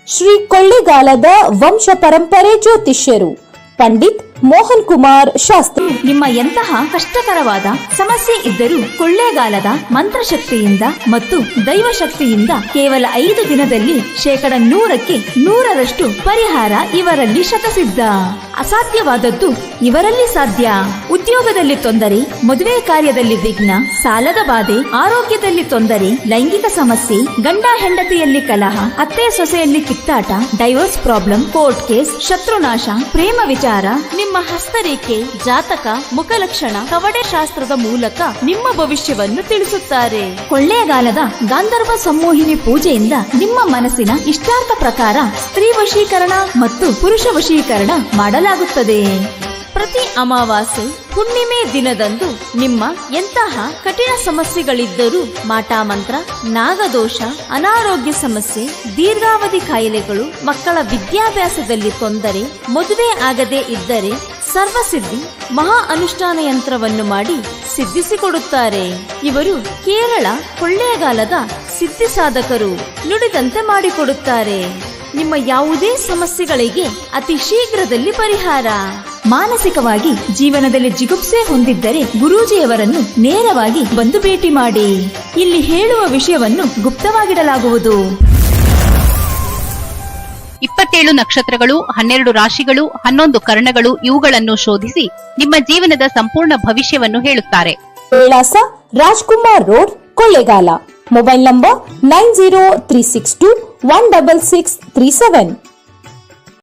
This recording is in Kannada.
ಶ್ರೀ ಕೊಳ್ಳೇಗಾಲದ ವಂಶ ಪರಂಪರೆ ಜ್ಯೋತಿಷ್ಯರು ಪಂಡಿತ್ ಮೋಹನ್ ಕುಮಾರ್ ಶಾಸ್ತ್ರಿ. ನಿಮ್ಮ ಎಂತಹ ಕಷ್ಟಕರವಾದ ಸಮಸ್ಯೆ ಇದ್ದರೂ ಕೊಳ್ಳೇಗಾಲದ ಮಂತ್ರಶಕ್ತಿಯಿಂದ ಮತ್ತು ದೈವಶಕ್ತಿಯಿಂದ ಕೇವಲ 5 ದಿನದಲ್ಲಿ 100% ಪರಿಹಾರ ಇವರಲ್ಲಿ ಶತಸಿದ್ಧ. ಅಸಾಧ್ಯವಾದದ್ದು ಇವರಲ್ಲಿ ಸಾಧ್ಯ. ಉದ್ಯೋಗದಲ್ಲಿ ತೊಂದರೆ, ಮದುವೆ ಕಾರ್ಯದಲ್ಲಿ ವಿಘ್ನ, ಸಾಲದ ಬಾಧೆ, ಆರೋಗ್ಯದಲ್ಲಿ ತೊಂದರೆ, ಲೈಂಗಿಕ ಸಮಸ್ಯೆ, ಗಂಡ ಹೆಂಡತಿಯಲ್ಲಿ ಕಲಹ, ಅತ್ತೆ ಸೊಸೆಯಲ್ಲಿ ಕಿತ್ತಾಟ, ಡೈವೋರ್ಸ್ ಪ್ರಾಬ್ಲಮ್, ಕೋರ್ಟ್ ಕೇಸ್, ಶತ್ರುನಾಶ, ಪ್ರೇಮ ವಿಚಾರ, ನಿಮ್ಮ ಹಸ್ತರೇಖೆ, ಜಾತಕ, ಮುಖಲಕ್ಷಣ, ಕವಡೆ ಶಾಸ್ತ್ರದ ಮೂಲಕ ನಿಮ್ಮ ಭವಿಷ್ಯವನ್ನು ತಿಳಿಸುತ್ತಾರೆ. ಕೊಳ್ಳೇಗಾಲದ ಗಾಂಧರ್ವ ಸಂಮೋಹಿನಿ ಪೂಜೆಯಿಂದ ನಿಮ್ಮ ಮನಸ್ಸಿನ ಇಷ್ಟಾರ್ಥ ಪ್ರಕಾರ ಸ್ತ್ರೀ ವಶೀಕರಣ ಮತ್ತು ಪುರುಷ ವಶೀಕರಣ ಮಾಡಲಾಗುತ್ತದೆ. ಪ್ರತಿ ಅಮಾವಾಸ್ಯೆ ಹುಣ್ಣಿಮೆ ದಿನದಂದು ನಿಮ್ಮ ಎಂತಹ ಕಠಿಣ ಸಮಸ್ಯೆಗಳಿದ್ದರೂ ಮಾಟಮಂತ್ರ, ನಾಗದೋಷ, ಅನಾರೋಗ್ಯ ಸಮಸ್ಯೆ, ದೀರ್ಘಾವಧಿ ಕಾಯಿಲೆಗಳು, ಮಕ್ಕಳ ವಿದ್ಯಾಭ್ಯಾಸದಲ್ಲಿ ತೊಂದರೆ, ಮದುವೆ ಆಗದೇ ಇದ್ದರೆ ಸರ್ವಸಿದ್ಧಿ ಮಹಾ ಅನುಷ್ಠಾನ ಯಂತ್ರವನ್ನು ಮಾಡಿ ಸಿದ್ಧಿಸಿಕೊಡುತ್ತಾರೆ. ಇವರು ಕೇರಳ ಕೊಳ್ಳೇಗಾಲದ ಸಿದ್ಧಿ ಸಾಧಕರು. ನುಡಿದಂತೆ ಮಾಡಿಕೊಡುತ್ತಾರೆ. ನಿಮ್ಮ ಯಾವುದೇ ಸಮಸ್ಯೆಗಳಿಗೆ ಅತಿ ಶೀಘ್ರದಲ್ಲಿ ಪರಿಹಾರ. ಮಾನಸಿಕವಾಗಿ ಜೀವನದಲ್ಲಿ ಜಿಗುಪ್ಸೆ ಹೊಂದಿದ್ದರೆ ಗುರೂಜಿಯವರನ್ನು ನೇರವಾಗಿ ಬಂದು ಭೇಟಿ ಮಾಡಿ. ಇಲ್ಲಿ ಹೇಳುವ ವಿಷಯವನ್ನು ಗುಪ್ತವಾಗಿಡಲಾಗುವುದು. 27 ನಕ್ಷತ್ರಗಳು, 12 ರಾಶಿಗಳು, 11 ಕರ್ಣಗಳು ಇವುಗಳನ್ನು ಶೋಧಿಸಿ ನಿಮ್ಮ ಜೀವನದ ಸಂಪೂರ್ಣ ಭವಿಷ್ಯವನ್ನು ಹೇಳುತ್ತಾರೆ. ವಿಳಾಸ Rajkumar road, Kollegal. Mobile number 9036216637.